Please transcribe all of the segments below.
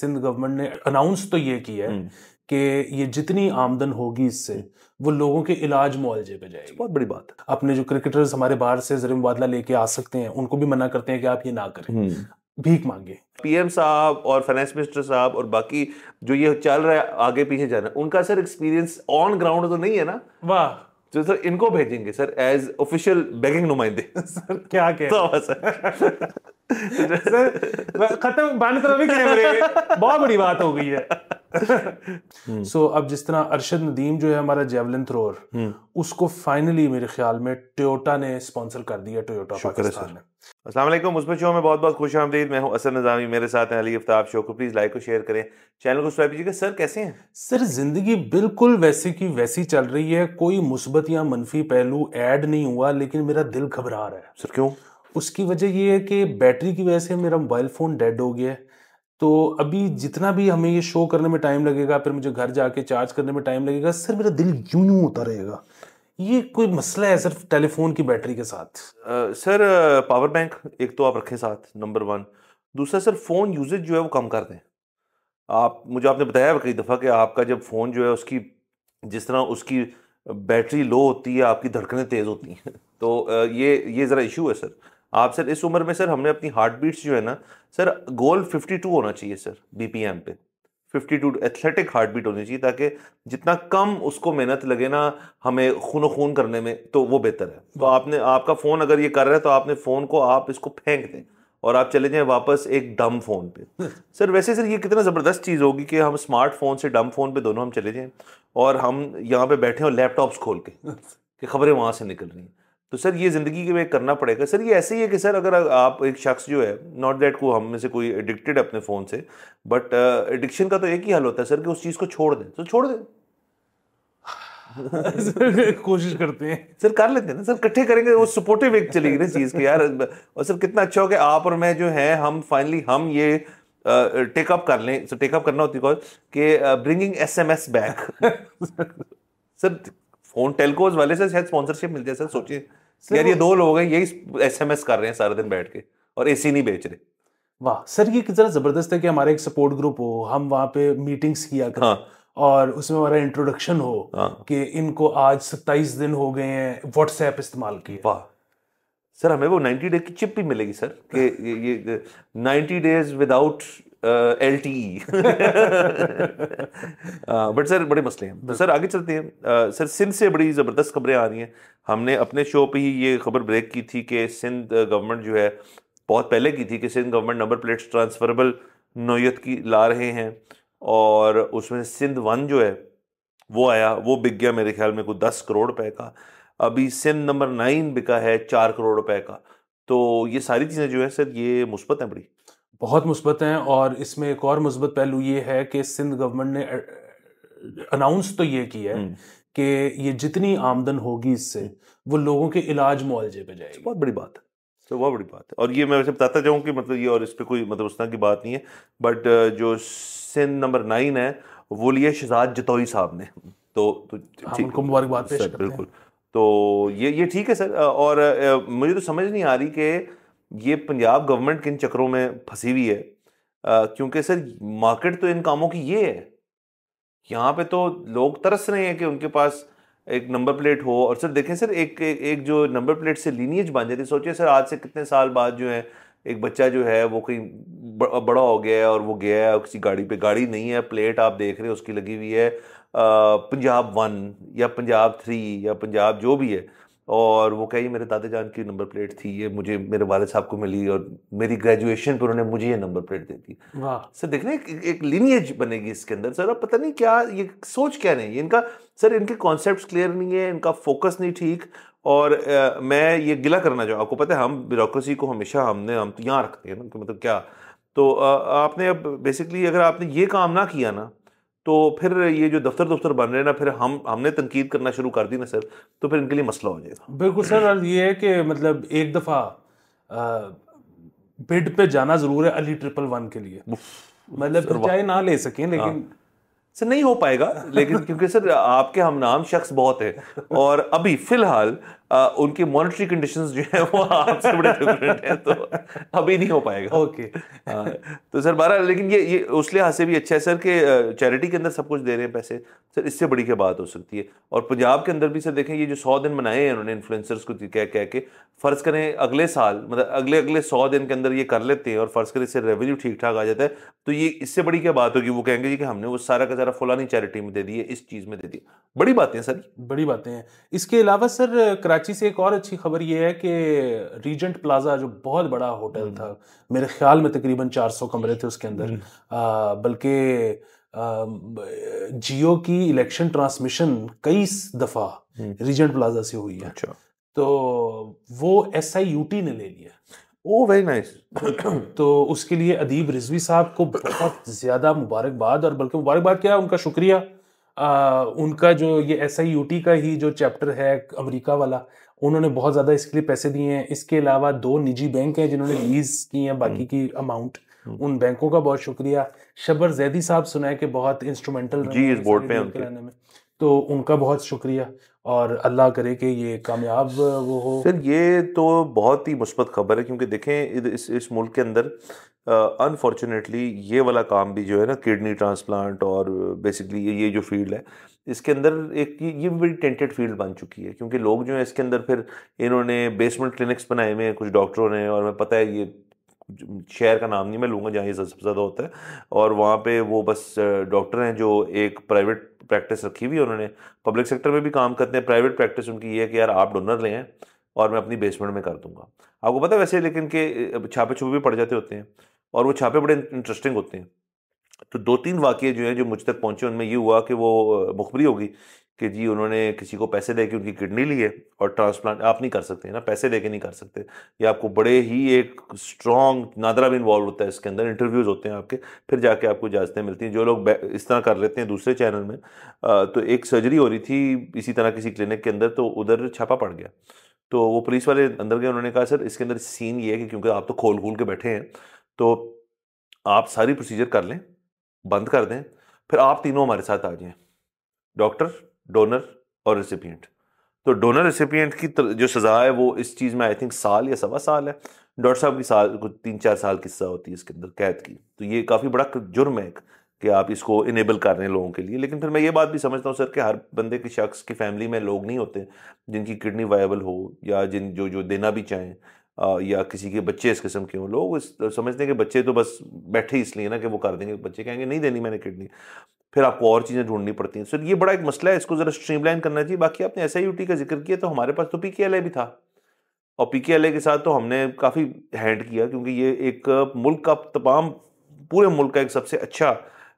Sindh government ने announce तो ये किया है कि ये जितनी आमदन होगी इससे वो लोगों के इलाज मुआवजे पे जाएगी। बहुत बड़ी बात है। अपने जो क्रिकेटर्स हमारे बाहर से ज़र मुबादला लेके आ सकते हैं उनको भी मना करते हैं कि आप ये ना करें, भीख मांगे। पीएम साहब और फाइनेंस मिनिस्टर साहब और बाकी जो ये चल रहा है आगे पीछे जा रहा है, उनका सर एक्सपीरियंस ऑन ग्राउंड तो नहीं है ना। वाह, तो सर इनको भेजेंगे सर एज ऑफिशियल बेगिंग नुमाइंदे। सर क्या कह तो सर सर खत्म, बंद करो भी कैमरे, बहुत बड़ी बात हो गई है। सो अब जिस तरह अरशद नदीम जो है हमारा जेवलिन थ्रोअर, उसको फाइनली मेरे ख्याल में टोयोटा ने स्पॉन्सर कर दिया, टोयोटा पाकिस्तान ने। अस्सलाम वालेकुम, मुस्बत शो में बहुत बहुत खुश आमदीद। मैं हूं असद नज़ामी, मेरे साथ हैं अली आफ्ताब। शो को प्लीज़ लाइक और शेयर करें, चैनल को सब्सक्राइब कीजिएगा। सर कैसे हैं? सर जिंदगी बिल्कुल वैसी की वैसी चल रही है, कोई मुस्बत या मनफी पहलू ऐड नहीं हुआ, लेकिन मेरा दिल घबरा रहा है। सर क्यों? उसकी वजह ये है कि बैटरी की वजह से मेरा मोबाइल फ़ोन डेड हो गया है। तो अभी जितना भी हमें ये शो करने में टाइम लगेगा, फिर मुझे घर जाके चार्ज करने में टाइम लगेगा, सर मेरा दिल यूं यूं होता रहेगा। ये कोई मसला है सिर्फ टेलीफोन की बैटरी के साथ? सर पावर बैंक एक तो आप रखें साथ, नंबर 1। दूसरा सर फ़ोन यूजेज जो है वो कम कर दें। आपने बताया कई दफ़ा कि आपका जब फ़ोन जो है उसकी जिस तरह उसकी बैटरी लो होती है, आपकी धड़कनें तेज़ होती हैं। तो ये ज़रा इशू है सर। आप सर इस उम्र में सर हमने अपनी हार्ट बीट्स जो है ना सर, गोल 52 होना चाहिए सर बीपीएम पे। 52 एथलेटिक हार्ट बीट होनी चाहिए, ताकि जितना कम उसको मेहनत लगे ना हमें खून करने में, तो वो बेहतर है। तो आपका फ़ोन अगर ये कर रहा है तो आपने फ़ोन को आप इसको फेंक दें और आप चले जाएं वापस एक डम फोन पे। सर वैसे सर ये कितना ज़बरदस्त चीज़ होगी कि हम स्मार्टफोन से डम फोन पे दोनों हम चले जाएं और हम यहाँ पे बैठे और लैपटॉप्स खोल के कि खबरें वहाँ से निकल रही हैं। तो सर ये ज़िंदगी के में करना पड़ेगा। सर ये ऐसे ही है कि सर अगर आप एक शख्स जो है, नॉट दैट को हम में से कोई एडिक्टेड अपने फ़ोन से, बट एडिक्शन का तो एक ही हल होता है सर कि उस चीज़ को छोड़ दें। तो छोड़ दें। कोशिश करते हैं सर, कर लेते हैं ना सर, इकट्ठे करेंगे, वो सपोर्टिव एक चलेगी ना चीज़ की यार। और सर कितना अच्छा हो कि आप और मैं जो है हम फाइनली हम ये टेकअप कर लें। सर टेकअप करना होती है कि bringing SMS back. Sir phone telcos वाले से शायद स्पॉन्सरशिप मिल जाए। सर सोचिए यार, ये दो लोग हैं यही एसएमएस कर रहे हैं सारा दिन बैठ के और एसी नहीं बेच रहे। वाह सर, ये कितना जबरदस्त है कि हमारा एक सपोर्ट ग्रुप हो, हम वहाँ पे मीटिंग्स किया करें। हाँ। और उसमें हमारा इंट्रोडक्शन हो। हाँ। कि इनको आज 27 दिन हो गए हैं व्हाट्सएप इस्तेमाल किए। वाह सर, हमें वो 90 डे की चिप भी मिलेगी सर कि ये 90 days without LTE। But sir बड़े मसले हैं। तो सर आगे चलते हैं। सर सिंध से बड़ी ज़बरदस्त खबरें आ रही हैं। हमने अपने शो पे ही ये खबर ब्रेक की थी कि सिंध गवर्नमेंट जो है, बहुत पहले की थी, कि Sindh government number plates transferable नौयत की ला रहे हैं और उसमें सिंध 1 जो है वो आया, वो बिक गया मेरे ख्याल में कोई 10 करोड़ रुपए का। अभी सिंध नंबर 9 बिका है 4 करोड़ रुपए का। तो ये सारी चीज़ें जो है सर ये मुस्बत हैं, बड़ी बहुत मुस्बत हैं। और इसमें एक और मुस्बत पहलू ये है कि सिंध गवर्नमेंट ने अनाउंस तो ये किया है कि ये जितनी आमदन होगी इससे वो लोगों के इलाज मुआवजे पे जाएगी। बहुत बड़ी बात है सर, बहुत बड़ी बात है। और ये मैं वैसे बताता जाऊँ कि मतलब ये, और इस पर कोई मतलब उस तरह की बात नहीं है, बट जो सिंध नंबर 9 है वो लिए शहजाद जतोई साहब ने। तो उनको मुबारकबाद पेश करते हैं। बिल्कुल। तो ये ठीक है सर। और मुझे तो समझ नहीं आ रही कि ये पंजाब गवर्नमेंट किन चक्रों में फंसी हुई है, क्योंकि सर मार्केट तो इन कामों की ये है। यहाँ पे तो लोग तरस रहे हैं कि उनके पास एक नंबर प्लेट हो। और सर देखें सर, एक जो नंबर प्लेट से लीनियज बन जाती है। सोचिए सर, आज से कितने साल बाद जो है एक बच्चा जो है वो कहीं बड़ा हो गया है और वो गया है किसी गाड़ी पे, गाड़ी नहीं है, प्लेट आप देख रहे हो उसकी लगी हुई है पंजाब 1 या पंजाब 3 या पंजाब जो भी है, और वो कही मेरे दादा जान की नंबर प्लेट थी, ये मुझे मेरे वालिद साहब को मिली और मेरी ग्रेजुएशन पर उन्होंने मुझे ये नंबर प्लेट दे दी। सर देखने एक लीनियज बनेगी इसके अंदर। सर अब पता नहीं क्या ये सोच क्या नहीं है इनका। सर इनके कॉन्सेप्ट्स क्लियर नहीं है, इनका फोकस नहीं ठीक। और मैं ये गिला करना चाहूँ, आपको पता है हम ब्यूरोक्रेसी को हमेशा हम तो यहाँ रखते हैं ना, मतलब क्या। तो आपने अब बेसिकली अगर आपने ये काम ना किया ना, तो फिर ये जो दफ्तर बन रहे हैं ना, फिर हमने तनकीद करना शुरू कर दी ना सर, तो फिर इनके लिए मसला हो जाएगा। बिल्कुल सर। और ये है कि मतलब एक दफ़ा बिड पे जाना ज़रूर है अली 111 के लिए। मतलब चाहे ना ले सकें, लेकिन सर नहीं हो पाएगा। लेकिन क्योंकि सर आपके हम नाम शख्स बहुत है और अभी फिलहाल उनकी मॉनेटरी कंडीशंस जो है वो आपसे बड़े डिफरेंट हैं, तो अभी नहीं हो पाएगा। ओके। तो सर बहरहाल, लेकिन ये उस लिहाज से भी अच्छा है सर कि चैरिटी के अंदर सब कुछ दे रहे हैं पैसे। सर इससे बड़ी क्या बात हो सकती है। और पंजाब के अंदर भी सर देखें, ये जो 100 दिन मनाए हैं उन्होंने इन्फ्लुएंसर्स को कह कह के, फर्ज करें अगले साल, मतलब अगले अगले 100 दिन के अंदर ये कर लेते हैं और फर्ज करें इससे रेवेन्यू ठीक ठाक आ जाता है, तो ये इससे बड़ी क्या बात होगी। वो कहेंगे जी कि हमने वो सारा का सारा फलानी चैरिटी में दे दिए, इस चीज में दे दिए। बड़ी बातें हैं सर। बड़ी बातें हैं। इसके अलावा सर कराची से एक और अच्छी खबर ये है कि रीजेंट प्लाजा जो बहुत बड़ा होटल था, मेरे ख्याल में तकरीबन 400 कमरे थे उसके अंदर, बल्कि जियो की इलेक्शन ट्रांसमिशन कई दफा रीजेंट प्लाजा से हुई है। अच्छा। तो वो SIUT ने ले लिया। ओ वेरी नाइस। तो उसके लिए अदीब रिजवी साहब को बहुत ज्यादा मुबारकबाद, और बल्कि मुबारकबाद क्या, उनका शुक्रिया। उनका जो ये SIUT का ही जो चैप्टर है अमेरिका वाला, उन्होंने बहुत ज्यादा इसके लिए पैसे दिए हैं। इसके अलावा 2 निजी बैंक हैं जिन्होंने लीज की हैं बाकी की अमाउंट, उन बैंकों का बहुत शुक्रिया। शबर जैदी साहब सुना है कि बहुत इंस्ट्रूमेंटल जी, इस बोर्ड पे डील उनके। कराने में, तो उनका बहुत शुक्रिया, और अल्लाह करे कि ये कामयाब वो हो। सर ये तो बहुत ही मुस्बत खबर है, क्योंकि देखें इस मुल्क के अंदर अनफॉर्चुनेटली ये वाला काम भी जो है ना, किडनी ट्रांसप्लांट और बेसिकली ये जो फील्ड है, इसके अंदर एक ये भी बड़ी टेंटेड फील्ड बन चुकी है। क्योंकि लोग जो है इसके अंदर, फिर इन्होंने बेसमेंट क्लिनिक्स बनाए हुए हैं कुछ डॉक्टरों ने, और मैं पता है ये शहर का नाम नहीं मैं लूँगा जहाँ ये सबसे ज़्यादा होता है, और वहाँ पे वो बस डॉक्टर हैं जो एक प्राइवेट प्रैक्टिस रखी हुई है उन्होंने। पब्लिक सेक्टर में भी काम करते हैं, प्राइवेट प्रैक्टिस उनकी ये है कि यार आप डोनर लें हैं और मैं अपनी बेसमेंट में कर दूंगा। आपको पता है वैसे, लेकिन के छापे छुपे भी पड़ जाते होते हैं, और वो छापे बड़े इंटरेस्टिंग होते हैं। तो 2-3 वाक़ये जो हैं जो मुझ तक पहुँचे, उनमें ये हुआ कि वो मुखबरी होगी कि जी उन्होंने किसी को पैसे दे के उनकी किडनी ली है, और ट्रांसप्लांट आप नहीं कर सकते ना, पैसे दे के नहीं कर सकते। ये आपको बड़े ही एक स्ट्रॉन्ग नादरा भी इन्वॉल्व होता है इसके अंदर, इंटरव्यूज़ होते हैं आपके, फिर जाके आपको इजाज़तें मिलती हैं। जो लोग इस तरह कर लेते हैं दूसरे चैनल में, तो एक सर्जरी हो रही थी इसी तरह किसी क्लिनिक के अंदर, तो उधर छापा पड़ गया। तो वो पुलिस वाले अंदर गए, उन्होंने कहा सर इसके अंदर सीन ये है कि क्योंकि आप तो खोल खोल के बैठे हैं, तो आप सारी प्रोसीजर कर लें, बंद कर दें, फिर आप तीनों हमारे साथ आ जाएं, डॉक्टर, डोनर और रेसिपिएंट। तो डोनर रेसिपिएंट की जो सज़ा है वो इस चीज़ में आई थिंक साल या 1.25 साल है। डॉक्टर साहब की साल कुछ 3-4 साल की सज़ा होती है इसके अंदर कैद की। तो ये काफ़ी बड़ा जुर्म है कि आप इसको इनेबल कर रहे हैं लोगों के लिए। लेकिन फिर मैं ये बात भी समझता हूँ सर कि हर बंदे के शख्स की फैमिली में लोग नहीं होते जिनकी किडनी वायबल हो, या जिन जो जो देना भी चाहें, या किसी के बच्चे इस किस्म के हों। लोग समझते हैं कि बच्चे तो बस बैठे इसलिए ना कि वो कर देंगे, बच्चे कहेंगे नहीं देनी मैंने किडनी, फिर आपको और चीज़ें ढूंढनी पड़ती हैं। सर ये बड़ा एक मसला है, इसको ज़रा स्ट्रीमलाइन करना चाहिए। बाकी आपने SIUT का जिक्र किया, तो हमारे पास तो PKLA भी था, और PKLA के साथ तो हमने काफ़ी हैंड किया, क्योंकि ये एक मुल्क का तमाम पूरे मुल्क का एक सबसे अच्छा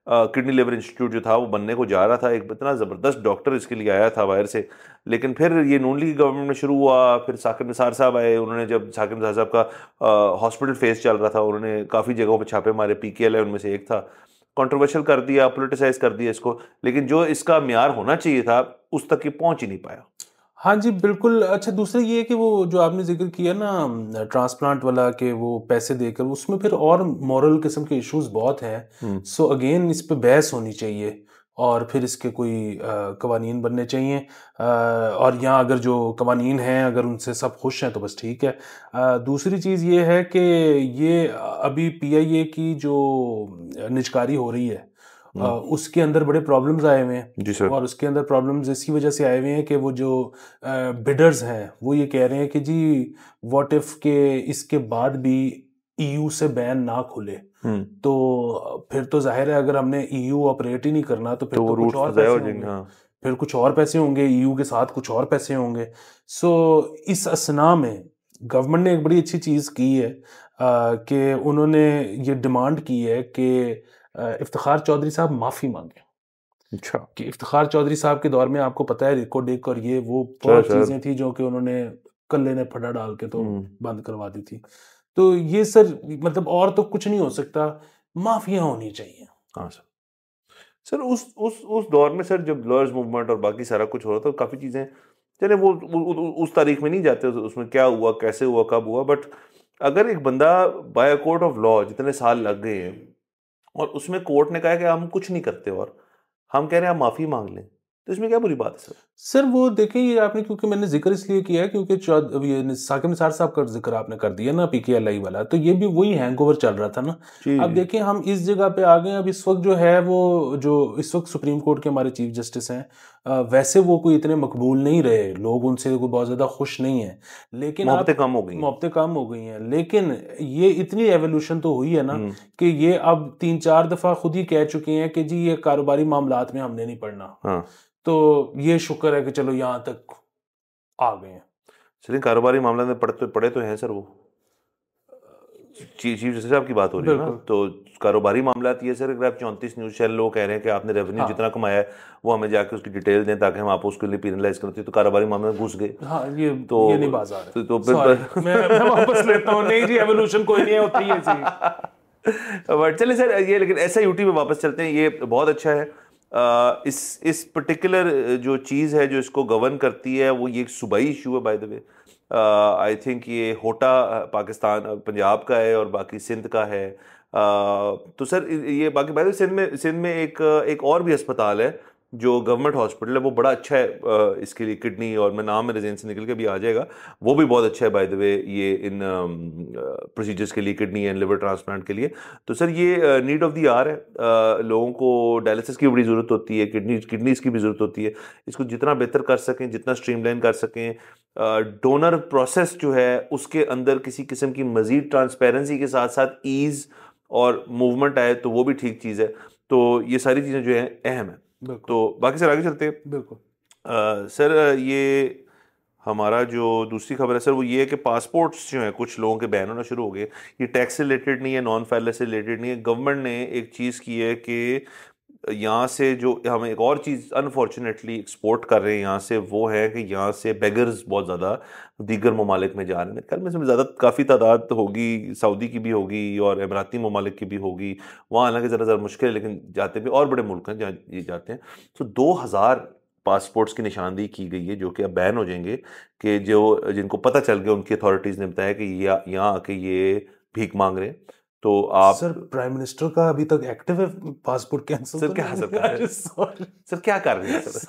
किडनी लिवर इंस्टीट्यूट जो था वो बनने को जा रहा था। एक इतना ज़बरदस्त डॉक्टर इसके लिए आया था बाहर से, लेकिन फिर ये नून लीग गवर्नमेंट में शुरू हुआ। फिर साकिब निसार साहब आए, उन्होंने जब साकिब निसार साहब का हॉस्पिटल फेस चल रहा था, उन्होंने काफ़ी जगहों पर छापे मारे, PKLA उनमें से एक था। कंट्रोवर्शियल कर दिया, पोलिटिसाइज कर दिया इसको, लेकिन जो इसका म्यार होना चाहिए था उस तक ये पहुंच ही नहीं पाया। हाँ जी, बिल्कुल। अच्छा, दूसरा ये है कि वो जो आपने ज़िक्र किया ना ट्रांसप्लांट वाला, कि वो पैसे देकर, उसमें फिर और मॉरल किस्म के इश्यूज बहुत हैं। सो अगेन इस पे बहस होनी चाहिए, और फिर इसके कोई कवानीन बनने चाहिए। और यहाँ अगर जो कवानीन हैं, अगर उनसे सब खुश हैं तो बस ठीक है। दूसरी चीज़ ये है कि ये अभी PIA की जो निजकारी हो रही है, उसके अंदर बड़े प्रॉब्लम्स आए हुए हैं। जी सर। और उसके अंदर प्रॉब्लम्स इसी वजह से आए हुए हैं कि वो जो बिडर्स हैं वो ये कह रहे हैं कि जी व्हाट इफ के इसके बाद भी EU से बैन ना खुले, तो फिर तो जाहिर है अगर हमने EU ऑपरेट ही नहीं करना, तो फिर तो तो कुछ रूट्स और तो ज़ाया पैसे हो जाएंगे। होंगे। हाँ। फिर कुछ और पैसे होंगे, EU के साथ कुछ और पैसे होंगे। सो इस असना में गवर्नमेंट ने एक बड़ी अच्छी चीज़ की है, कि उन्होंने ये डिमांड की है कि इफ्तिखार चौधरी साहब माफ़ी मांगे। अच्छा। कि इफ्तिखार चौधरी साहब के दौर में आपको पता है रिको डिक और ये वो सर बहुत सर। चीज़ें थी जो कि उन्होंने कल्ले ने फटा डाल के तो बंद करवा दी थी। तो ये सर मतलब और तो कुछ नहीं हो सकता, माफिया होनी चाहिए। हाँ सर। सर उस दौर में सर जब लॉयर्स मूवमेंट और बाकी सारा कुछ हो रहा था, तो काफ़ी चीज़ें, चले वो उस तारीख में नहीं जाते उसमें क्या हुआ, कैसे हुआ, कब हुआ, बट अगर एक बंदा बाय कोर्ट ऑफ लॉ जितने साल लग गए हैं, और उसमें कोर्ट ने कहा कि हम कुछ नहीं करते, और हम कह रहे हैं आप माफ़ी मांग लें, तो इसमें क्या बुरी बात है सर? सर वो देखें, ये आपने, क्योंकि मैंने जिक्र इसलिए किया है क्योंकि ये साकिब निसार साहब का जिक्र आपने कर दिया ना, PKLI वाला, तो ये भी वही हैंगओवर चल रहा था ना। जी अब जी। देखें हम इस जगह पे आ गए, अब इस वक्त जो है वो, जो इस वक्त सुप्रीम कोर्ट के हमारे चीफ जस्टिस हैं, वैसे वो कोई इतने मकबूल नहीं रहे, लोग उनसे कोई बहुत ज़्यादा खुश नहीं है, लेकिन आप मोहब्बतें कम हो गई हैं। मोहब्बतें कम हो गई हैं, लेकिन ये इतनी एवोल्यूशन तो हुई है ना हम्म। कि ये अब 3-4 दफ़ा खुद ही कह चुके हैं कि जी ये कारोबारी मामलात में हमने नहीं पढ़ना। हाँ। तो ये शुक्र है कि चलो यहाँ तक आ गए हैं। चलिए, कारोबारी मामला में पढ़े तो हैं सर वो। चीफ जस्टिस साहब की बात हो रही है ना, बिल्कुल। तो कारोबारी मामला ये सर, अगर आप 34 न्यूज़ चैनल लोग कह रहे हैं कि आपने रेवेन्यू हाँ जितना कमाया है वो हमें जाके उसकी डिटेल दें ताकि हम आपको उसके लिए पेनलाइज करते, तो कारोबारी मामले में घुस गए। हाँ, तो ये नहीं बाजार है। तो फिर सॉरी, मैं वापस लेता हूँ। नहीं जी, एवोल्यूशन कोई नहीं है, होती है ऐसी। बट चलिए सर, ये लेकिन ऐसा यूटी में वापस चलते हैं, ये बहुत अच्छा है। इस पर्टिकुलर जो चीज़ है जो इसको गवर्न करती है, वो ये एक सूबाई इशू है by the way. I think ये होटा पाकिस्तान पंजाब का है और बाकी सिंध का है। तो सर ये बाकी बाय द वे सिंध में एक और भी अस्पताल है जो गवर्नमेंट हॉस्पिटल है, वो बड़ा अच्छा है इसके लिए, किडनी, और मैं नाम मेरे ज़हन से निकल के भी आ जाएगा, वो भी बहुत अच्छा है बाय द वे, ये इन प्रोसीजर्स के लिए, किडनी एंड लिवर ट्रांसप्लांट के लिए। तो सर ये नीड ऑफ द आवर है। लोगों को डायलिसिस की बड़ी ज़रूरत होती है, किडनीज की भी ज़रूरत होती है। इसको जितना बेहतर कर सकें, जितना स्ट्रीमलाइन कर सकें, डोनर प्रोसेस जो है उसके अंदर किसी किस्म की मज़ीद ट्रांसपेरेंसी के साथ साथ ईज़ और मूवमेंट आए तो वो भी ठीक चीज़ है। तो ये सारी चीज़ें जो हैं अहम है। तो बाकी सर आगे चलते हैं। बिल्कुल। सर ये हमारा जो दूसरी खबर है सर, वो ये है कि पासपोर्ट्स जो हैं कुछ लोगों के बैन होना शुरू हो गए। ये टैक्स से रिलेटेड नहीं है, नॉन फाइलर से रिलेटेड नहीं है। गवर्नमेंट ने एक चीज़ की है कि यहाँ से जो हम एक और चीज़ अनफॉर्चुनेटली एक्सपोर्ट कर रहे हैं यहाँ से, वो है कि यहाँ से बेगर्स बहुत ज़्यादा दीगर ममालिक में जा रहे हैं। मेरे ख्याल में इसमें ज़्यादा काफ़ी तादाद होगी, सऊदी की भी होगी और अमीराती ममालिक की भी होगी। वहाँ हालांकि ज़रा मुश्किल है, लेकिन जाते भी, और बड़े मुल्क हैं जहाँ ये जाते हैं। तो 2000 पासपोर्ट्स की निशानदेही की गई है जो कि अब बैन हो जाएंगे, कि जो जिनको पता चल गया, उनकी अथॉरिटीज़ ने बताया कि यहाँ आके ये भीख मांग रहे हैं। तो आप सर प्राइम मिनिस्टर का अभी तक एक्टिव है पासपोर्ट कैंसिल? सर क्या सरकार सर क्या कर रहे हैं सर?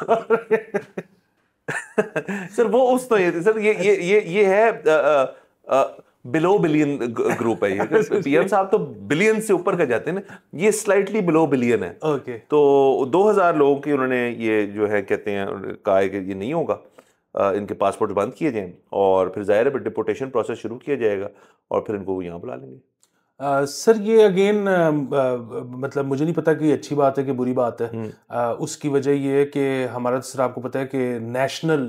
सर वो उस तो ये सर ये है बिलो बिलियन ग्रुप है ये। पीएम साहब तो बिलियन से ऊपर का जाते हैं ना, ये स्लाइटली बिलो बिलियन है। ओके। तो 2000 लोगों की उन्होंने ये जो है कहते हैं, कहा है कि ये नहीं होगा, इनके पासपोर्ट बंद किए जाएं और फिर जाहिर है डिपोर्टेशन प्रोसेस शुरू किया जाएगा और फिर इनको यहाँ बुला लेंगे। सर ये अगेन मतलब मुझे नहीं पता कि अच्छी बात है कि बुरी बात है। उसकी वजह ये है कि हमारा, सर आपको पता है कि नेशनल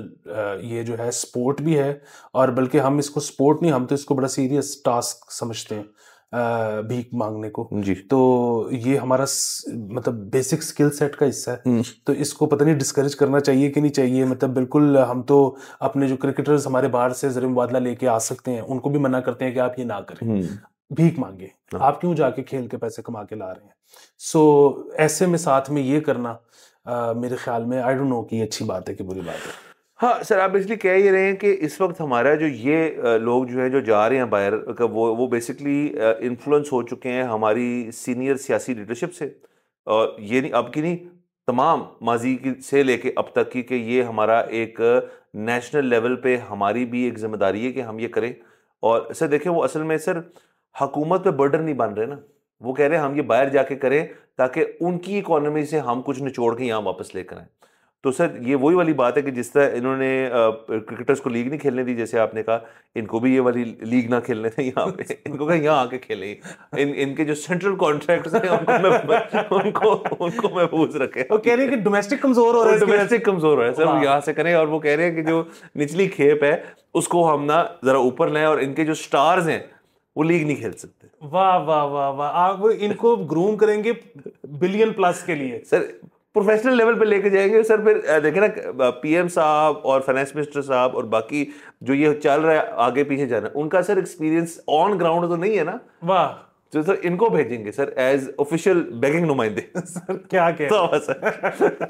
ये जो है स्पोर्ट भी है, और बल्कि हम इसको स्पोर्ट नहीं, हम तो इसको बड़ा सीरियस टास्क समझते हैं भीख मांगने को जी। तो ये हमारा मतलब बेसिक स्किल सेट का हिस्सा है। तो इसको पता नहीं डिस्करेज करना चाहिए कि नहीं चाहिए। मतलब बिल्कुल, हम तो अपने जो क्रिकेटर्स हमारे बाहर से ज़र मुबादला लेके आ सकते हैं, उनको भी मना करते हैं कि आप ये ना करें, भीख मांगे, आप क्यों जाके खेल के पैसे कमा के ला रहे हैं। सो ऐसे में साथ में ये करना मेरे ख्याल में, आई डोंट नो कि अच्छी बात है कि बुरी बात है। हाँ सर, आप बेसिकली कह ही रहे हैं कि इस वक्त हमारा जो ये लोग जो हैं जो जा रहे हैं बाहर का, वो बेसिकली इन्फ्लुएंस हो चुके हैं हमारी सीनियर सियासी लीडरशिप से, और ये नहीं अब की नहीं, तमाम माजी की से लेके अब तक की, कि ये हमारा एक नेशनल लेवल पे हमारी भी एक जिम्मेदारी है कि हम ये करें। और सर देखें, वो असल में सर हुकूमत पे बर्डन नहीं बन रहे ना, वो कह रहे हैं हम ये बाहर जाके करें ताकि उनकी इकोनॉमी से हम कुछ निचोड़ के यहाँ वापस लेकर आएँ। तो सर ये वही वाली बात है कि जिस तरह इन्होंने क्रिकेटर्स को लीग नहीं खेलने दी, जैसे आपने कहा, इनको भी ये वाली लीग ना खेलने थे यहाँ पे, इनको कहा यहाँ आके खेलें। इनके जो सेंट्रल कॉन्ट्रैक्ट्स हैं उनको महफूज रखें। वो कह रहे हैं कि डोमेस्टिक कमजोर हो रहा है, डोमेस्टिक कमजोर हो रहा है सर, वो यहाँ से करें। और वो कह रहे हैं कि जो निचली खेप है उसको हम ना जरा ऊपर लाएं, और इनके जो स्टार्स हैं वो लीग नहीं खेल सकते। वाह वाह वाह वाह, आप इनको ग्रूम करेंगे बिलियन प्लस के लिए सर, प्रोफेशनल लेवल पे लेके जाएंगे सर। फिर देखे ना, पीएम साहब और फाइनेंस मिनिस्टर साहब और बाकी जो ये चल रहा है आगे पीछे जाना, उनका सर एक्सपीरियंस ऑन ग्राउंड तो नहीं है ना। वाह। तो सर इनको भेजेंगे सर एज ऑफिशियल बेगिंग नुमाइंदे। सर क्या कह तो सर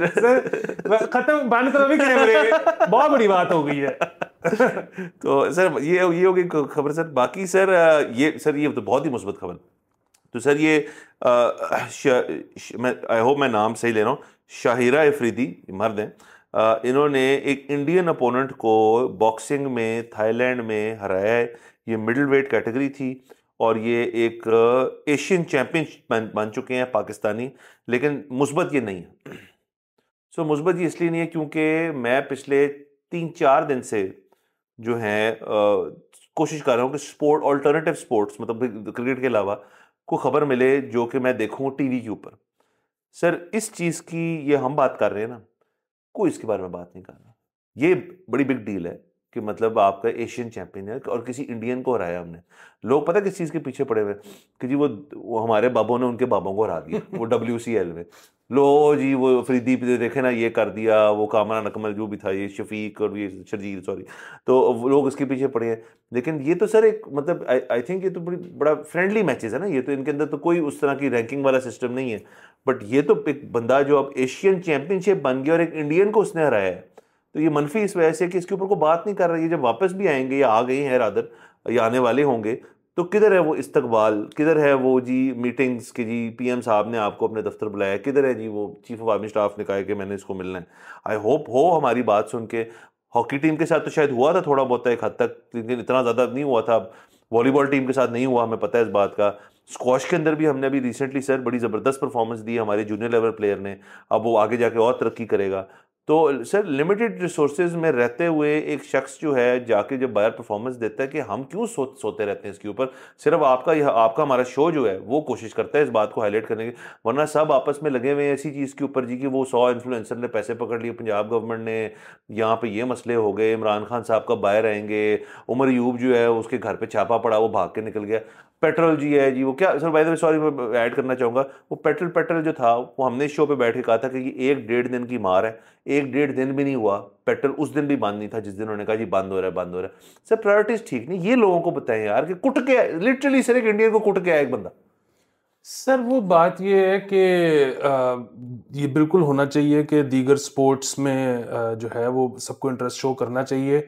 सर खत्म, बंद करो भी कैमरे, बहुत बड़ी बात हो गई है। तो सर ये हो गई खबर सर। बाकी सर ये तो बहुत ही मुस्बत खबर। तो सर ये मैं आई होप मैं नाम सही ले रहा हूँ, शाहिरा अफरीदी मर्द हैं, इन्होंने एक इंडियन अपोनेंट को बॉक्सिंग में थाईलैंड में हराया है। ये मिडिल वेट कैटेगरी थी और ये एक एशियन चैंपियन बन चुके हैं पाकिस्तानी, लेकिन मुस्बत ये नहीं है। सो मुस्बत ये इसलिए नहीं है क्योंकि मैं पिछले 3-4 दिन से जो है कोशिश कर रहा हूँ कि स्पोर्ट, ऑल्टरनेटिव स्पोर्ट्स, मतलब क्रिकेट के अलावा कोई खबर मिले जो कि मैं देखूँ टीवी के ऊपर। सर इस चीज़ की ये हम बात कर रहे हैं ना, कोई इसके बारे में बात नहीं कर रहा। ये बड़ी बिग डील है कि मतलब आपका एशियन चैंपियन है और किसी इंडियन को हराया हमने। लोग पता है किस चीज़ के पीछे पड़े हुए कि जी वो हमारे बाबों ने उनके बाबों को हरा दिया वो WCL में। लो जी वो अफरीदी पे देखे ना ये कर दिया, वो कामरान अकमल जो भी था, ये शफीक और ये शर्जील, सॉरी, तो वो लोग इसके पीछे पड़े हैं। लेकिन ये तो सर एक मतलब आई थिंक ये तो बड़ा फ्रेंडली मैचेस है ना, ये तो इनके अंदर तो कोई उस तरह की रैंकिंग वाला सिस्टम नहीं है। बट ये तो एक बंदा जो अब एशियन चैंपियनशिप बन गया और एक इंडियन को उसने हराया है, तो ये मनफी इस वजह से कि इसके ऊपर को बात नहीं कर रही है। जब वापस भी आएंगे या आ गए हैं रादर या आने वाले होंगे, तो किधर है वो इस्तकबाल, किधर है वो जी मीटिंग्स कि जी PM साहब ने आपको अपने दफ्तर बुलाया, किधर है जी वो चीफ ऑफ आर्मी स्टाफ ने कहा कि मैंने इसको मिलना है। आई होप हो हमारी बात सुन के। हॉकी टीम के साथ तो शायद हुआ था थोड़ा बहुत एक हद तक, लेकिन इतना ज़्यादा नहीं हुआ था। वॉलीबॉल टीम के साथ नहीं हुआ, हमें पता है इस बात का। स्क्वॉश के अंदर भी हमने अभी रिसेंटली सर बड़ी ज़बरदस्त परफॉर्मेंस दी हमारे जूनियर लेवल प्लेयर ने, अब वो आगे जाके और तरक्की करेगा। तो सर लिमिटेड रिसोर्सेज में रहते हुए एक शख्स जो है जाके जब बाहर परफॉर्मेंस देता है कि हम क्यों सोते रहते हैं इसके ऊपर। सिर्फ आपका हमारा शो जो है वो कोशिश करता है इस बात को हाईलाइट करने की, वरना सब आपस में लगे हुए हैं ऐसी चीज़ के ऊपर जी कि वो 100 इन्फ्लुएंसर ने पैसे पकड़ लिए, पंजाब गवर्नमेंट ने, यहाँ पे ये मसले हो गए, इमरान खान साहब कब बाहर आएंगे, उमर अयूब जो है उसके घर पे छापा पड़ा, वो भाग के निकल गया। पेट्रोल जी है जी, वो क्या sir, by the way sorry मैं ऐड करना चाहूँगा, वो पेट्रोल जो था वो हमने इस शो पे बैठ के कहा था कि ये 1-1.5 दिन की मार है। 1-1.5 दिन भी नहीं हुआ, पेट्रोल उस दिन भी बंद नहीं था जिस दिन उन्होंने कहा जी बंद हो रहा है, बंद हो रहा है। सर प्रायोरिटीज ठीक नहीं, ये लोगों को बताएं यार कि कुट के लिटरली सर एक इंडियन को कुट के आया एक बंदा। सर वो बात ये है कि ये बिल्कुल होना चाहिए कि दीगर स्पोर्ट्स में जो है वो सबको इंटरेस्ट शो करना चाहिए।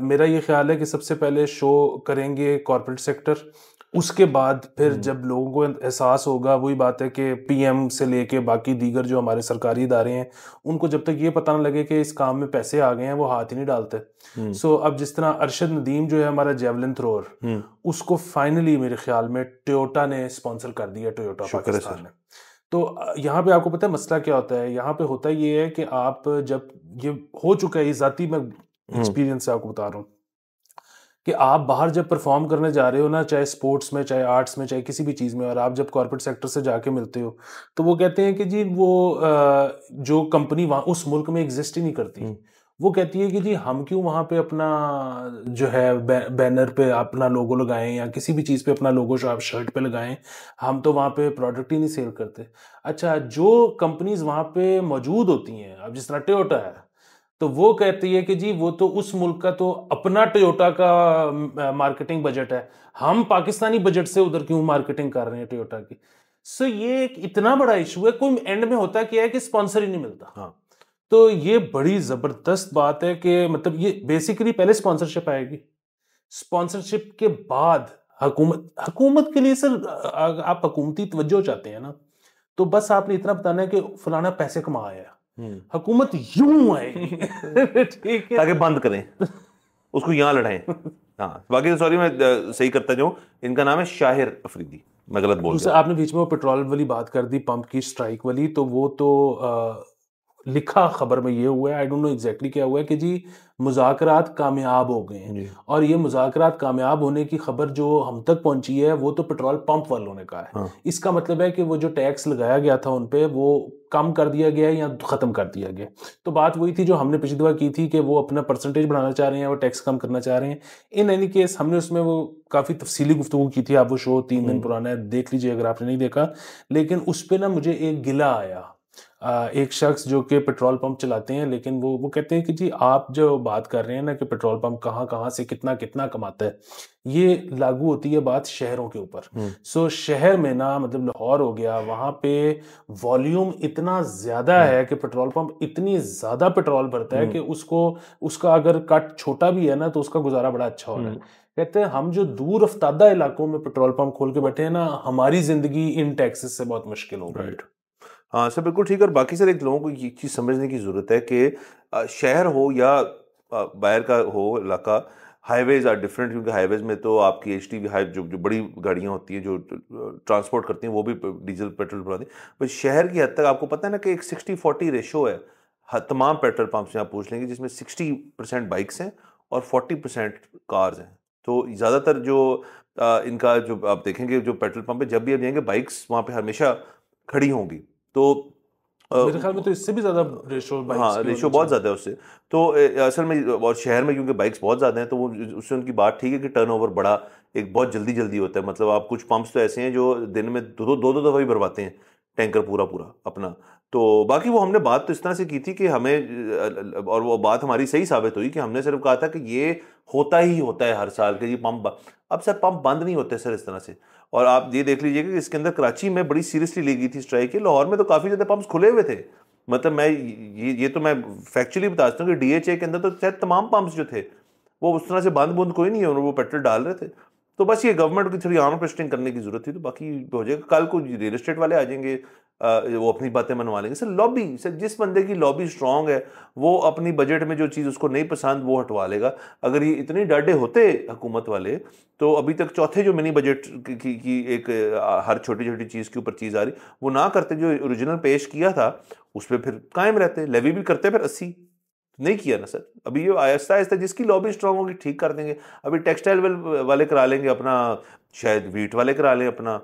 मेरा ये ख्याल है कि सबसे पहले शो करेंगे कॉर्पोरेट सेक्टर, उसके बाद फिर जब लोगों को एहसास होगा, वही बात है कि PM से लेके बाकी दीगर जो हमारे सरकारी इदारे हैं उनको जब तक ये पता ना लगे कि इस काम में पैसे आ गए हैं वो हाथ ही नहीं डालते। सो अब जिस तरह अरशद नदीम जो है हमारा जेवलिन थ्रोअर, उसको फाइनली मेरे ख्याल में टोयोटा ने स्पॉन्सर कर दिया, टोयोटा पाकिस्तान ने। तो यहाँ पे आपको पता है मसला क्या होता है, यहाँ पे होता ये है कि आप जब ये हो चुका है, ये जाती मैं एक्सपीरियंस से आपको बता रहा हूँ कि आप बाहर जब परफॉर्म करने जा रहे हो ना, चाहे स्पोर्ट्स में, चाहे आर्ट्स में, चाहे किसी भी चीज़ में, और आप जब कॉर्पोरेट सेक्टर से जाके मिलते हो तो वो कहते हैं कि जी वो जो कंपनी वहाँ उस मुल्क में एग्जिस्ट ही नहीं करती, वो कहती है कि जी हम क्यों वहाँ पे अपना जो है बैनर पे अपना लोगो लगाएं या किसी भी चीज़ पे अपना लोगो शर्ट पे लगाएं, हम तो वहाँ पे प्रोडक्ट ही नहीं सेल करते। अच्छा, जो कंपनीज वहाँ पे मौजूद होती हैं, अब जिस तरह टोयोटा है, तो वो कहती है कि जी वो तो उस मुल्क का तो अपना टोयोटा का मार्केटिंग बजट है, हम पाकिस्तानी बजट से उधर क्यों मार्केटिंग कर रहे हैं टोयोटा की। सो ये एक इतना बड़ा इशू है, कोई एंड में होता क्या है कि स्पॉन्सर ही नहीं मिलता। हाँ, तो ये बड़ी जबरदस्त बात है कि मतलब ये बेसिकली पहले स्पॉन्सरशिप आएगी, स्पॉन्सरशिप के बाद हुकूमत के लिए सर आप हुकूमती तवज्जो चाहते हैं ना, तो बस आपने इतना बताना है कि फलाना पैसे कमा आया, हुकूमत यूं आएगी ठीक है, ताकि बंद करें उसको, यहाँ लड़ाएं। हाँ बाकी सॉरी मैं सही करता जाऊँ, इनका नाम है शाहिर अफरीदी, मैं गलत बोल रहा हूँ। आपने बीच में वो पेट्रोल वाली बात कर दी, पंप की स्ट्राइक वाली, तो वो तो लिखा खबर में ये हुआ है, आई डोंट नो एग्जैक्टली क्या हुआ है कि जी मुज़ाकरात कामयाब हो गए हैं, और ये मुज़ाकरात कामयाब होने की खबर जो हम तक पहुंची है वो तो पेट्रोल पंप वालों ने कहा है। हाँ। इसका मतलब है कि वो जो टैक्स लगाया गया था उन पे वो कम कर दिया गया या ख़त्म कर दिया गया। तो बात वही थी जो हमने पिछली दफ़ा की थी कि वो अपना परसेंटेज बढ़ाना चाह रहे हैं, वो टैक्स कम करना चाह रहे हैं। इन एनी केस हमने उसमें वो काफ़ी तफसीली गुफ्तगू की थी, आप वो शो 3 दिन पुराना है, देख लीजिए अगर आपने नहीं देखा। लेकिन उस पर ना मुझे एक गिला आया एक शख्स जो कि पेट्रोल पंप चलाते हैं, लेकिन वो कहते हैं कि जी आप जो बात कर रहे हैं ना कि पेट्रोल पंप कहाँ कहाँ से कितना कितना कमाता है, ये लागू होती है बात शहरों के ऊपर। सो शहर में ना, मतलब लाहौर हो गया, वहाँ पे वॉल्यूम इतना ज़्यादा है कि पेट्रोल पंप इतनी ज़्यादा पेट्रोल भरता है कि उसको, उसका अगर कट छोटा भी है ना तो उसका गुजारा बड़ा अच्छा हो रहा है। कहते हैं हम जो दूर अफ्तादा इलाकों में पेट्रोल पंप खोल के बैठे हैं ना, हमारी जिंदगी इन टैक्सेस से बहुत मुश्किल हो गई। हाँ सर, बिल्कुल ठीक है। और बाकी सर एक लोगों को ये चीज़ समझने की ज़रूरत है कि शहर हो या बाहर का हो इलाका, हाईवेज आर डिफरेंट, क्योंकि हाईवेज में तो आपकी HTV हाई जो जो बड़ी गाड़ियाँ होती हैं जो ट्रांसपोर्ट करती हैं वो भी डीजल पेट्रोल भरती हैं। पर शहर की हद तक आपको पता है ना कि एक 60-40 रेशो है तमाम पेट्रोल पंप से आप पूछ लेंगे, जिसमें 60% बाइक्स हैं और 40% कार्स हैं। तो ज़्यादातर जो इनका जो आप देखेंगे जो पेट्रोल पंप है, जब भी आप जाएंगे बाइक्स वहाँ पे हमेशा खड़ी होंगी। तो मेरे ख्याल में तो इससे भी ज्यादा रेशो बाइक्स हाँ, की रेशो होनी बहुत चाहिए। ज़्यादा है उससे। तो असल में और शहर में क्योंकि बाइक्स बहुत ज़्यादा हैं तो वो उससे उनकी बात ठीक है कि टर्नओवर बड़ा एक बहुत जल्दी जल्दी होता है। मतलब आप कुछ पंप्स तो ऐसे हैं जो दिन में दो दफा भी भरवाते हैं टैंकर पूरा पूरा अपना। तो बाकी वो हमने बात तो इस तरह से की थी कि हमें और वो बात हमारी सही साबित हुई कि हमने सिर्फ कहा था कि ये होता ही होता है हर साल के ये पंप। अब सर पंप बंद नहीं होते सर इस तरह से। और आप ये देख लीजिए कि इसके अंदर कराची में बड़ी सीरियसली ली गई थी स्ट्राइक की, लाहौर में तो काफ़ी ज़्यादा पंप्स खुले हुए थे। मतलब मैं ये तो मैं फैक्चुअली बता सकता हूँ कि DHA के अंदर तो शायद तमाम पंप्स जो थे वो उस तरह से बंद बूंद कोई नहीं है और वो पेट्रोल डाल रहे थे। तो बस ये गवर्नमेंट की थोड़ी आर्म ट्विस्टिंग करने की जरूरत थी, तो बाकी हो जाएगा। कल को रियल एस्टेट वाले आ जाएंगे, वो अपनी बातें मनवा लेंगे। सर लॉबी, सर जिस बंदे की लॉबी स्ट्रांग है वो अपनी बजट में जो चीज़ उसको नहीं पसंद वो हटवा लेगा। अगर ये इतने डाढ़े होते हुकूमत वाले तो अभी तक चौथे जो मिनी बजट की एक हर छोटी छोटी चीज़ के ऊपर चीज़ आ रही वो ना करते, जो ओरिजिनल पेश किया था उस पर फिर कायम रहते, लेवी भी करते फिर 80 नहीं किया ना सर। अभी ये आहिस्ता आहिस्ता जिसकी लॉबी स्ट्रांग होगी ठीक कर देंगे। अभी टेक्सटाइल वाले करा लेंगे अपना, शायद वीट वाले करा लें अपना,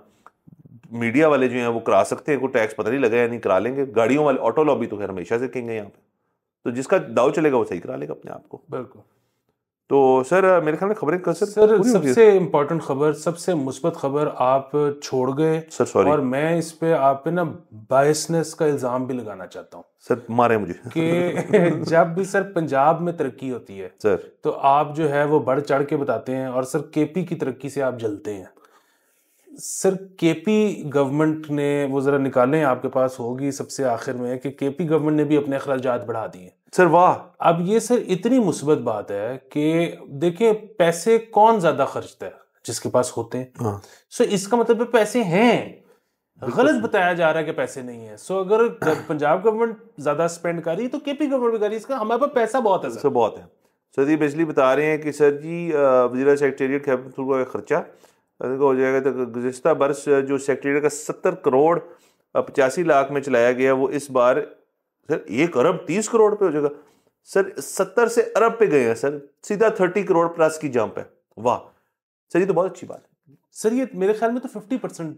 मीडिया वाले जो हैं वो करा सकते हैं, कोई टैक्स पता नहीं लगा या नहीं, करा लेंगे। गाड़ियों वाले ऑटो लॉबी तो खैर हमेशा से कहेंगे यहाँ पे, तो जिसका दाव चलेगा वो सही करा लेगा अपने आप को। बिल्कुल। तो सर मेरे ख्याल में खबरें सर सर पूरी होंगी। सबसे इम्पोर्टेंट खबर, सबसे मुस्बत खबर आप छोड़ गए। सर सॉरी और मैं इस पे आप पे ना बायसनेस का इल्जाम भी लगाना चाहता हूँ सर, मारे मुझे कि जब भी सर पंजाब में तरक्की होती है सर तो आप जो है वो बढ़ चढ़ के बताते हैं, और सर KP की तरक्की से आप जलते हैं। सर KP गवर्नमेंट ने, वो जरा निकालें, आपके पास होगी सबसे आखिर में, कि KP गवर्नमेंट ने भी अपने अखराजात बढ़ा दिए सर। वाह। अब ये सर इतनी मुस्बत बात है कि देखिए पैसे कौन ज्यादा खर्चता है, जिसके पास होते हैं। हाँ। सो इसका मतलब है पैसे हैं, गलत बताया जा रहा है कि पैसे नहीं है। सो अगर पंजाब गवर्नमेंट ज्यादा स्पेंड कर रही है तो KP गवर्नमेंट भी कर रही है, इसका हमारे पास पैसा बहुत है सर बहुत है। सर ये बिजली बता रहे हैं कि सर जी वज़ीर सेक्रेटेरिएट खैबर का खर्चा हो जाएगा तो गुज़िश्ता बरस जो सेक्रेटेरिएट का 70 करोड़ 85 लाख में चलाया गया, वो इस बार सर 1 अरब 30 करोड़ पे हो जाएगा। सर 70 से अरब पे गए हैं सर, सीधा 30 करोड़ प्लस की जंप है। वाह सर, ये तो बहुत अच्छी बात है सर। ये मेरे ख्याल में तो 50%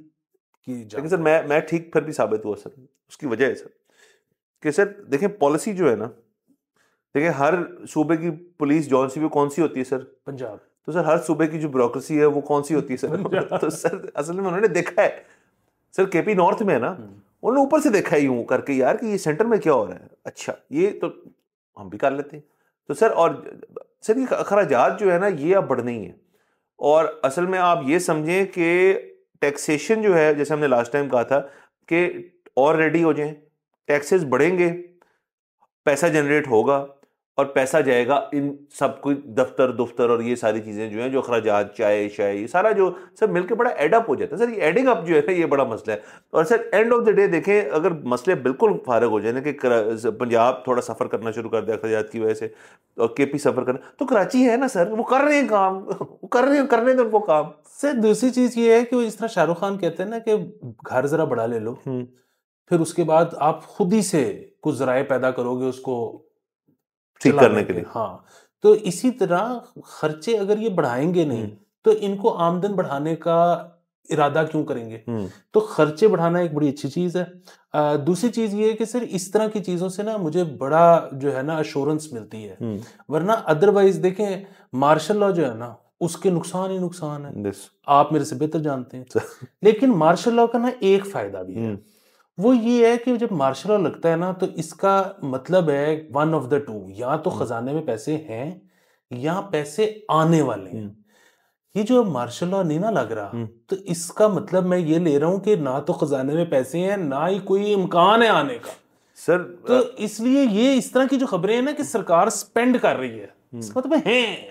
की जंप। लेकिन सर मैं ठीक फिर भी साबित हुआ सर। उसकी वजह है सर कि सर देखें पॉलिसी जो है ना, देखिए हर सूबे की पुलिस जौन सी भी कौन सी होती है सर, पंजाब। तो सर हर सूबे की जो ब्यूरोक्रेसी है वो कौन सी होती है सर तो सर असल में उन्होंने देखा है सर, KP नॉर्थ में है ना, उन्होंने ऊपर से देखा है यूं करके यार कि ये सेंटर में क्या हो रहा है, अच्छा ये तो हम भी कर लेते हैं। तो सर और सर ये अखराजात जो है ना ये अब बढ़ने ही है। और असल में आप ये समझें कि टैक्सेशन जो है, जैसे हमने लास्ट टाइम कहा था कि और रेडी हो जाएं, टैक्सेस बढ़ेंगे, पैसा जनरेट होगा और पैसा जाएगा इन सब कुछ दफ्तर और ये सारी चीजें जो हैं, जो अखराजात, चाय शाय, ये सारा जो सब मिलकर बड़ा एडअप हो जाता है सर। ये एडिंग अप जो है ना ये बड़ा मसला है। और sir end of the day देखें, अगर मसले बिल्कुल फारग हो जाए ना कि पंजाब थोड़ा सफर करना शुरू कर दे अखराजात की वजह से और KP सफर करना, तो कराची है ना सर, वो कर रहे हैं काम वो कर रहे हैं, करने दो उनको काम। सर दूसरी चीज ये है कि वो जिस तरह शाहरुख खान कहते हैं ना कि घर जरा बड़ा ले लो, फिर उसके बाद आप खुद ही से कुछ जराए पैदा करोगे उसको ठीक करने के लिए। हाँ, तो इसी तरह खर्चे अगर ये बढ़ाएंगे नहीं तो इनको आमदन बढ़ाने का इरादा क्यों करेंगे। तो खर्चे बढ़ाना एक बड़ी अच्छी चीज है। दूसरी चीज ये है कि सर इस तरह की चीजों से ना मुझे बड़ा जो है ना अश्योरेंस मिलती है, वरना अदरवाइज देखें मार्शल लॉ जो है ना उसके नुकसान ही नुकसान है, आप मेरे से बेहतर जानते हैं। लेकिन मार्शल लॉ का ना एक फायदा भी है, वो ये है कि जब मार्शल लॉ लगता है ना, तो इसका मतलब है वन ऑफ द टू, या तो खजाने में पैसे हैं या पैसे आने वाले हैं। ये जो मार्शल लॉ नहीं ना लग रहा, तो इसका मतलब मैं ये ले रहा हूं कि ना तो खजाने में पैसे हैं, ना ही कोई इम्कान है आने का। सर तो इसलिए ये इस तरह की जो खबरें हैं ना कि सरकार स्पेंड कर रही है, इसका मतलब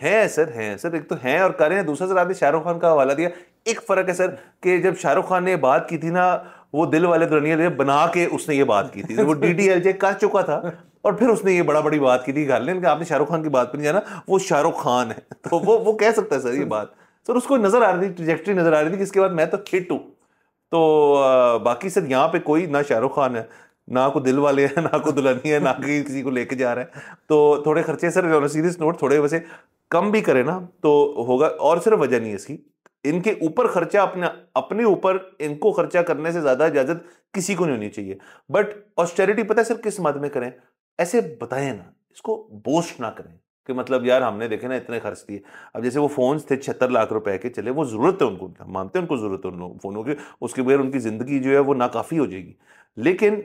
है सर, एक तो है और कर रहे हैं। दूसरा सर, आपने शाहरुख खान का हवाला दिया। एक फर्क है सर कि जब शाहरुख खान ने बात की थी ना, वो दिल वाले दुल्हनिया ले बना के उसने ये बात की थी, वो डीडीएलजे कर चुका था और फिर उसने ये बड़ा बड़ी बात की थी। लेकिन आपने शाहरुख खान की बात पर नहीं जाना, वो शाहरुख खान है तो वो कह सकता है सर ये बात। सर उसको नजर आ रही थी, ट्रैजेक्टरी नजर आ रही थी कि इसके बाद मैं तो हिट हूं। तो बाकी सर यहाँ पे कोई ना शाहरुख खान है, ना को दिल वाले हैं, ना को दुल्हनी है, ना किसी को लेके जा रहा है। तो थोड़े खर्चे सर, सीरियस नोट, थोड़े वैसे कम भी करे ना तो होगा। और सिर्फ वजह नहीं है इसकी, इनके ऊपर खर्चा अपने अपने ऊपर इनको खर्चा करने से ज्यादा इजाजत किसी को नहीं होनी चाहिए। बट ऑस्टेरिटी पता है सर किस मद में करें, ऐसे बताएं ना, इसको बोस्ट ना करें कि मतलब यार हमने देखे ना इतने खर्च दिए। अब जैसे वो फोन्स थे 76 लाख रुपए के, चले वो जरूरत है उनको, मानते हैं उनको जरूरत है उन फोनों की, उसके बगैर उनकी जिंदगी जो है वो नाकाफी हो जाएगी। लेकिन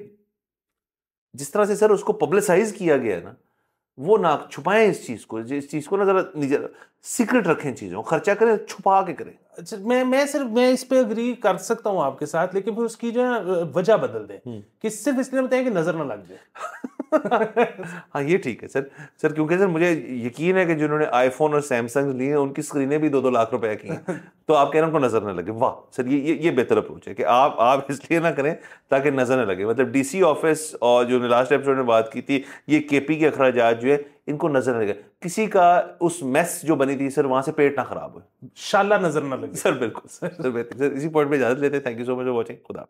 जिस तरह से सर उसको पब्लिसाइज किया गया है ना, वो ना छुपाएं इस चीज को ना, जरा सीक्रेट रखें चीजों, खर्चा करें छुपा के करें। अच्छा, मैं इस पे अग्री कर सकता हूँ आपके साथ, लेकिन फिर उसकी जो है वजह बदल दें कि सिर्फ इसलिए बताएं कि नजर ना लग जाए। हाँ ये ठीक है सर। सर क्योंकि सर मुझे यकीन है कि जिन्होंने आईफोन और सैमसंग लिए हैं उनकी स्क्रीनें भी 2-2 लाख रुपए की हैं। तो आप कह रहे हैं उनको नजर ना लगे, वाह सर, ये बेहतर अप्रोच है कि आप इसलिए ना करें ताकि नजर ना लगे। मतलब डीसी ऑफिस और जो लास्ट एपिसोड में बात की थी, ये केपी के अखराजात जो है इनको नजर ना लगे, किसी का उस मेस जो बनी थी सर वहां से पेट ना खराब हो, शाला नजर ना लगे। सर बिल्कुल सर, बेहतर सर। इसी पॉइंट पे इजाजत लेते हैं। Thank you so much for watching. खुदा।